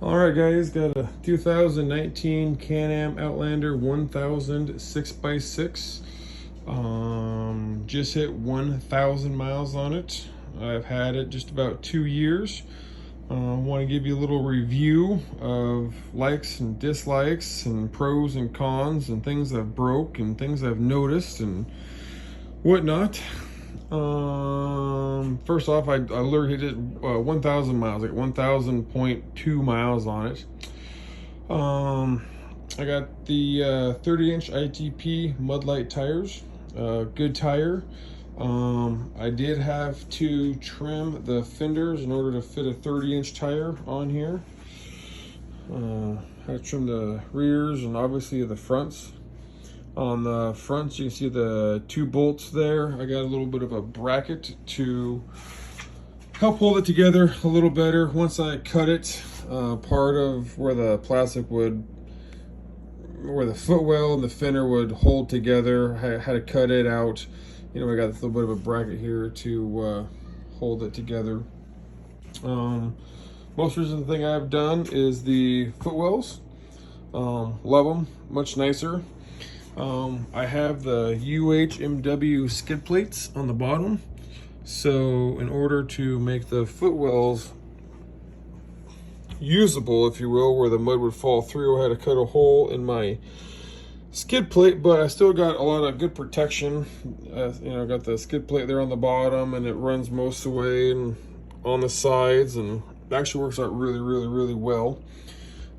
All right, guys, got a 2019 Can-Am Outlander 1000 6x6. Just hit 1,000 miles on it. I've had it just about 2 years. I want to give you a little review of likes and dislikes and pros and cons and things I've broke and things I've noticed and whatnot. First off, I literally hit it 1,000 miles, like 1,000.2 miles on it. I got the 30-inch ITP Mudlight tires, good tire. I did have to trim the fenders in order to fit a 30-inch tire on here. I trimmed the rears and obviously the fronts. On the fronts, you can see the 2 bolts there. I got a little bit of a bracket to help hold it together a little better. Once I cut it, part of where the plastic would, where the footwell and the fender would hold together, I had to cut it out. You know, I got a little bit of a bracket here to hold it together. Most recent thing I've done is the footwells. Love them, much nicer. I have the UHMW skid plates on the bottom. So in order to make the footwells usable, if you will, where the mud would fall through, I had to cut a hole in my skid plate, but I still got a lot of good protection. You know, I got the skid plate there on the bottom and it runs most of the way and on the sides, and it actually works out really well.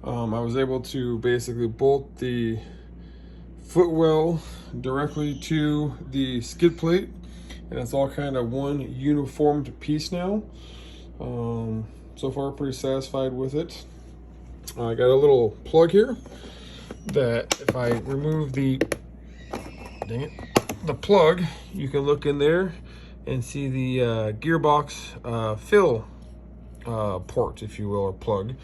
I was able to basically bolt the footwell directly to the skid plate, and it's all kind of one uniformed piece now. So far pretty satisfied with it. I got a little plug here that if I remove the plug, you can look in there and see the gearbox fill port, if you will, or plug.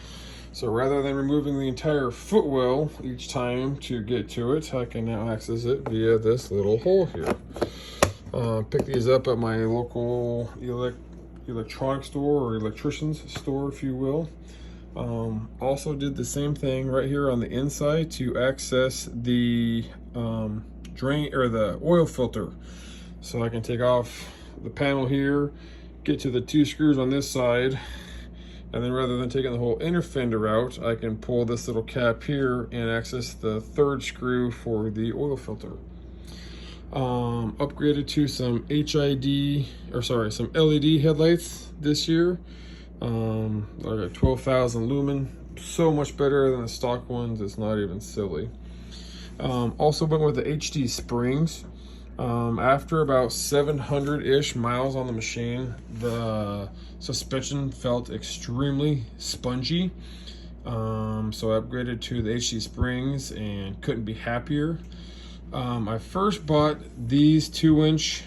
So rather than removing the entire footwell each time to get to it, I can now access it via this little hole here. Pick these up at my local electronics store or electrician's store, if you will. Also did the same thing right here on the inside to access the drain or the oil filter. So I can take off the panel here, get to the 2 screws on this side, and then rather than taking the whole inner fender out, I can pull this little cap here and access the 3rd screw for the oil filter. Upgraded to some some LED headlights this year. Like 12,000 lumen, so much better than the stock ones, it's not even silly. Also went with the HD springs. After about 700-ish miles on the machine, the suspension felt extremely spongy. So I upgraded to the HD springs and couldn't be happier. I first bought these 2-inch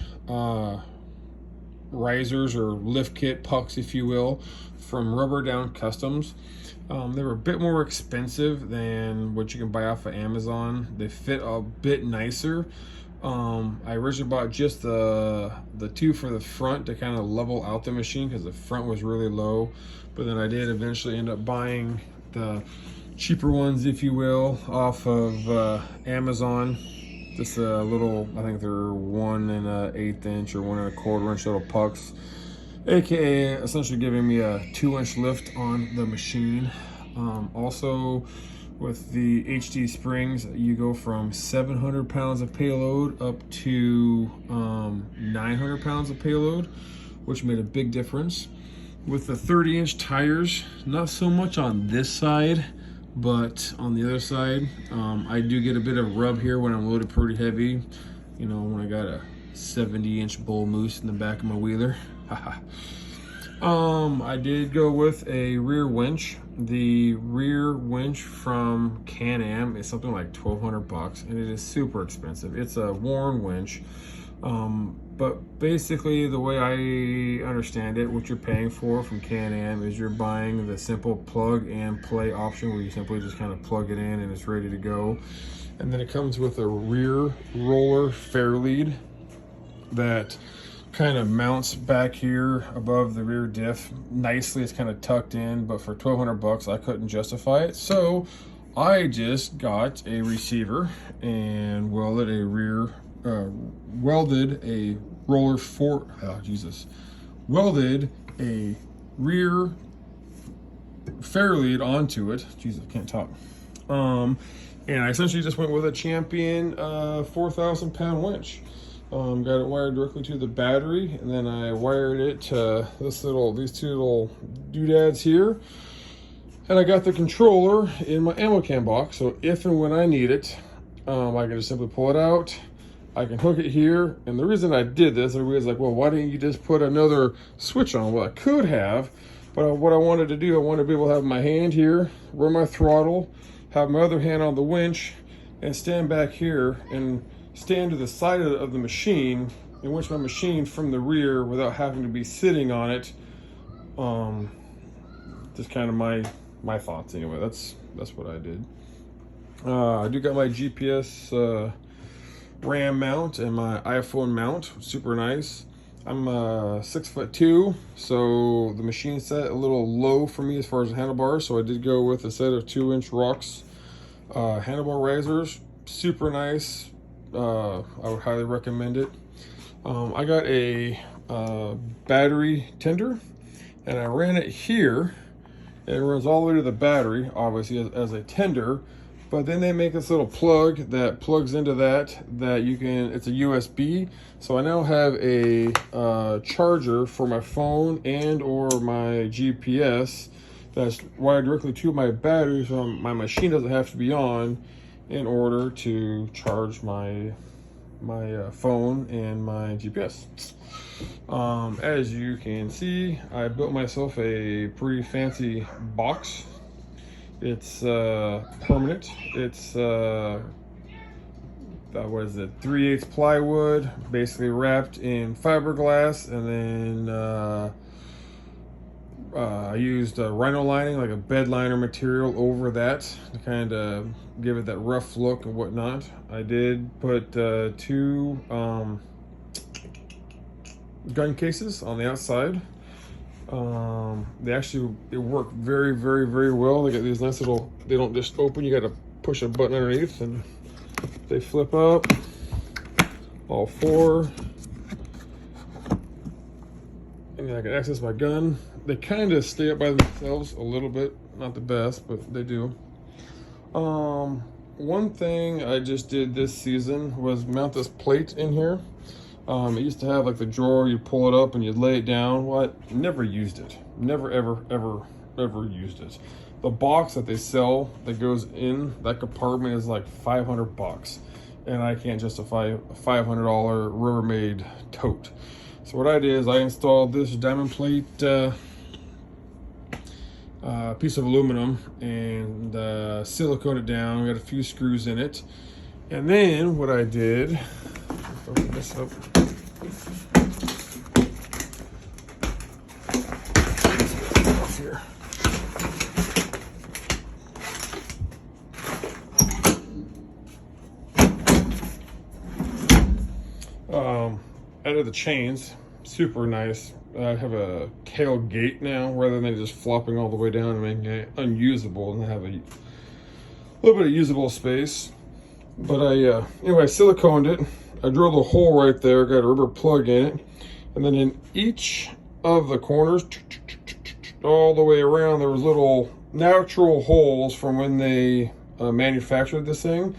risers or lift kit pucks, if you will, from Rubber Down Customs. They were a bit more expensive than what you can buy off of Amazon. They fit a bit nicer. I originally bought just the 2 for the front to kind of level out the machine because the front was really low, but then I did eventually end up buying the cheaper ones, if you will, off of Amazon. Just a little, I think they're 1 1/8 inch or 1 1/4 inch little pucks, aka essentially giving me a 2-inch lift on the machine. Also with the HD springs, you go from 700 pounds of payload up to 900 pounds of payload, which made a big difference. With the 30-inch tires, not so much on this side, but on the other side, I do get a bit of rub here when I'm loaded pretty heavy. You know, when I got a 70-inch bull moose in the back of my wheeler. I did go with a rear winch. The rear winch from Can-Am is something like 1,200 bucks, and it is super expensive. It's a Warren winch. But basically the way I understand it, what you're paying for from Can-Am is you're buying the simple plug and play option where you simply just kind of plug it in and it's ready to go. And then it comes with a rear roller fair lead that kind of mounts back here above the rear diff nicely. It's kind of tucked in, but for $1,200 I couldn't justify it, so I just got a receiver and welded a rear welded a rear fairlead onto it. Jesus, I can't talk. And I essentially just went with a Champion 4,000 pound winch. Got it wired directly to the battery, and then I wired it to these two little doodads here. And I got the controller in my ammo can box, so if and when I need it, I can just simply pull it out. I can hook it here, and the reason I did this, everybody's like, well, why didn't you just put another switch on? Well, I could have, but what I wanted to do, I wanted to be able to have my hand here, run my throttle, have my other hand on the winch, and stand back here and stand to the side of the machine and winch my machine from the rear without having to be sitting on it. Just kind of my thoughts anyway. That's what I did. I do got my GPS RAM mount and my iPhone mount, super nice. I'm 6'2", so the machine set a little low for me as far as the handlebars, so I did go with a set of 2-inch rocks handlebar risers, super nice. I would highly recommend it. I got a battery tender, and I ran it here. It runs all the way to the battery, obviously, as a tender. But then they make this little plug that plugs into that you can, it's a USB. So I now have a charger for my phone and or my GPS that's wired directly to my battery, so my machine doesn't have to be on in order to charge my phone and my GPS. As you can see, I built myself a pretty fancy box. It's permanent. It's what is it, 3/8 plywood, basically wrapped in fiberglass, and then I used rhino lining, like a bed liner material, over that to kind of give it that rough look and whatnot. I did put 2 gun cases on the outside. It worked very, very, very well. They got these nice little, they don't just open, you got to push a button underneath and they flip up, all 4. And I can access my gun. They kind of stay up by themselves a little bit, not the best, but they do. One thing I just did this season was mount this plate in here. It used to have like the drawer, you pull it up and you lay it down. Well, I never used it. Never, ever, ever, ever used it. The box that they sell that goes in that compartment is like $500, and I can't justify a $500 Rubbermaid tote. So what I did is I installed this diamond plate piece of aluminum and silicone it down. Got a few screws in it, and then what I did, open this up. Here. Out of the chains, super nice. I have a tailgate now rather than just flopping all the way down and making it unusable, and have a little bit of usable space. But anyway, I siliconed it. I drilled a hole right there, got a rubber plug in it, and then in each of the corners, all the way around, there was little natural holes from when they manufactured this thing.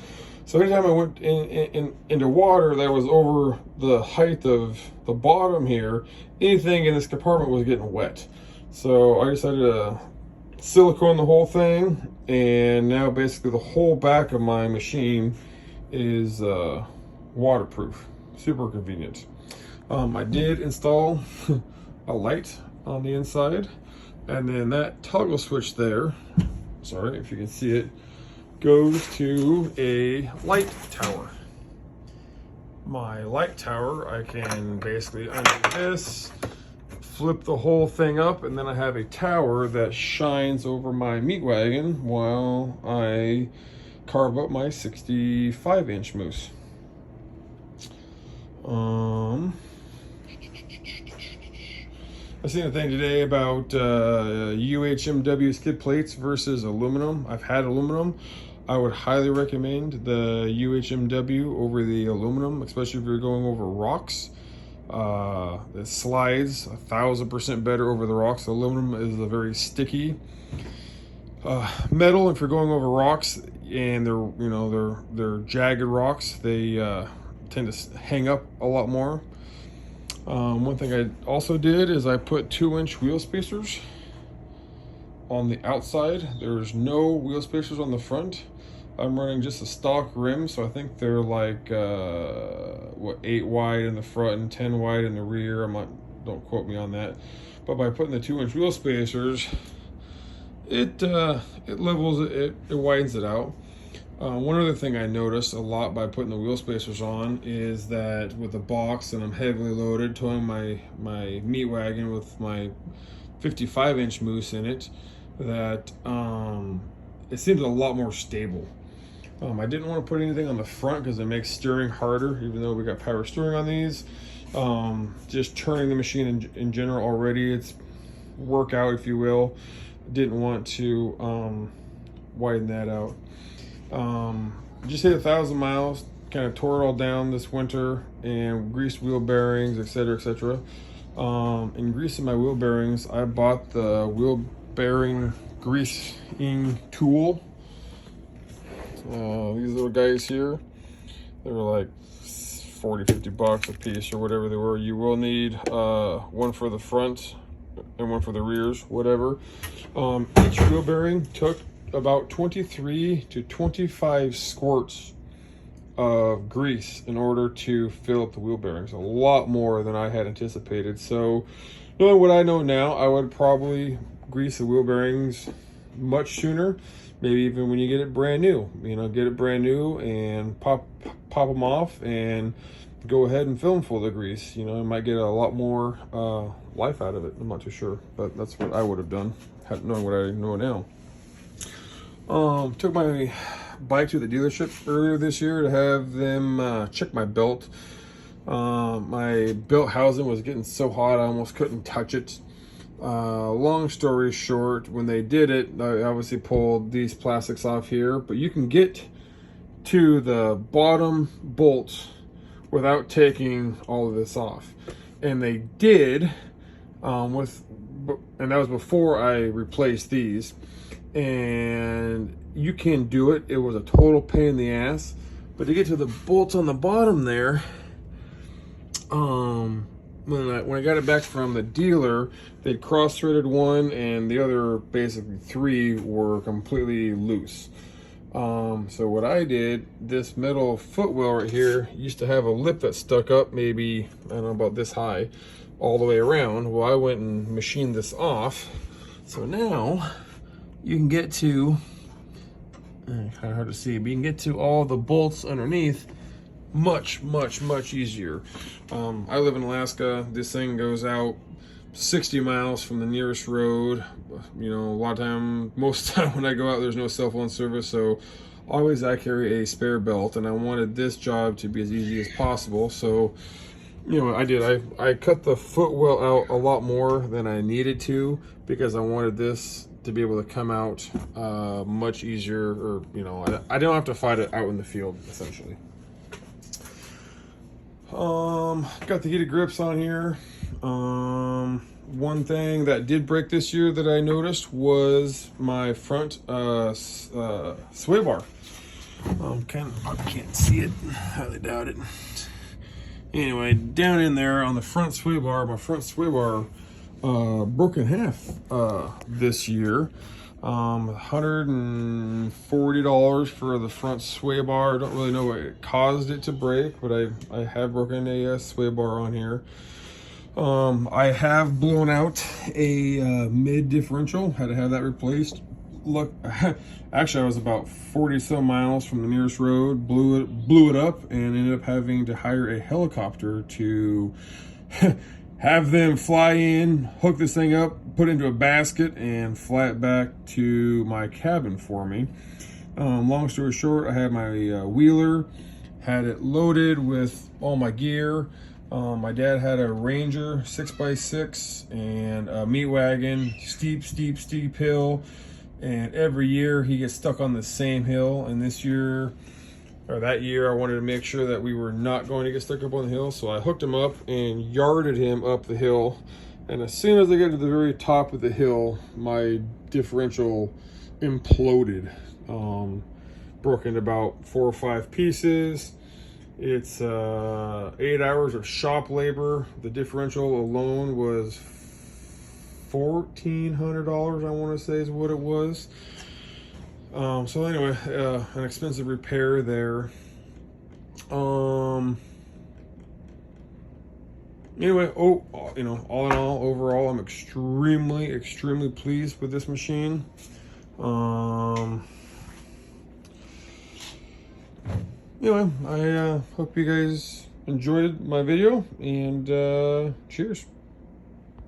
So anytime I went into water that was over the height of the bottom here, anything in this compartment was getting wet. So I decided to silicone the whole thing, and now basically the whole back of my machine is waterproof. Super convenient. I did install a light on the inside, and then that toggle switch there, sorry if you can see it, goes to a light tower. My light tower, I can basically undo this, flip the whole thing up, and then I have a tower that shines over my meat wagon while I carve up my 65-inch moose. I seen a thing today about UHMW skid plates versus aluminum. I've had aluminum. I would highly recommend the UHMW over the aluminum, especially if you're going over rocks. It slides 1,000% better over the rocks. The aluminum is a very sticky metal. If you're going over rocks and they're jagged rocks, they tend to hang up a lot more. One thing I also did is I put 2-inch wheel spacers on the outside. There's no wheel spacers on the front. I'm running just a stock rim, so I think they're like 8 wide in the front and 10 wide in the rear. Don't quote me on that. But by putting the 2-inch wheel spacers, it levels it, it widens it out. One other thing I noticed a lot by putting the wheel spacers on is that with the box, and I'm heavily loaded, towing my meat wagon with my 55-inch moose in it, that it seems a lot more stable. I didn't want to put anything on the front because it makes steering harder, even though we got power steering on these. Just turning the machine in general already, it's workout, if you will. Didn't want to widen that out. Just hit 1,000 miles, kind of tore it all down this winter, and greased wheel bearings, etc., etc. In greasing my wheel bearings, I bought the wheel bearing greasing tool. These little guys here, they were like 40-50 bucks a piece or whatever they were. You will need one for the front and one for the rears, whatever. Each wheel bearing took about 23 to 25 squirts of grease in order to fill up the wheel bearings. A lot more than I had anticipated. So knowing what I know now, I would probably grease the wheel bearings much sooner. Maybe even when you get it brand new. Get it brand new and pop them off and go ahead and fill them full of grease. You might get a lot more life out of it. I'm not too sure, but that's what I would have done, knowing what I know now. Took my bike to the dealership earlier this year to have them check my belt. My belt housing was getting so hot I almost couldn't touch it. Long story short, when they did it, I obviously pulled these plastics off here, but you can get to the bottom bolts without taking all of this off. And they did, and that was before I replaced these. And you can do it. It was a total pain in the ass, but to get to the bolts on the bottom there, when I got it back from the dealer, they'd cross-threaded one and the other, basically 3, were completely loose. So what I did, this metal footwell right here used to have a lip that stuck up maybe, I don't know, about this high all the way around. Well, I went and machined this off. So now you can get to, kind of hard to see, but you can get to all the bolts underneath much easier. I live in Alaska. This thing goes out 60 miles from the nearest road. Most of the time when I go out, there's no cell phone service, so always I carry a spare belt, and I wanted this job to be as easy as possible. So I did. I cut the footwell out a lot more than I needed to because I wanted this to be able to come out much easier, or I don't have to fight it out in the field, essentially. Got the heated grips on here. One thing that did break this year that I noticed was my front sway bar. I can't see it, highly doubt it. Anyway, down in there on the front sway bar, my front sway bar broke in half this year. $140 for the front sway bar. I don't really know what caused it to break, but I have broken a sway bar on here. I have blown out a mid differential. Had to have that replaced. Look, actually I was about 40 some miles from the nearest road, blew it up, and ended up having to hire a helicopter to have them fly in, hook this thing up, put it into a basket, and fly it back to my cabin for me. Long story short, I had my wheeler, had it loaded with all my gear, My dad had a Ranger 6x6 and a meat wagon, steep hill. And every year he gets stuck on the same hill. And this year, or that year, I wanted to make sure that we were not going to get stuck up on the hill. So I hooked him up and yarded him up the hill. And as soon as I get to the very top of the hill, my differential imploded. Broke into about 4 or 5 pieces. It's 8 hours of shop labor. The differential alone was $1,400, I want to say is what it was. So anyway, an expensive repair there. Anyway, all in all, overall, I'm extremely pleased with this machine. Anyway, I hope you guys enjoyed my video, and cheers.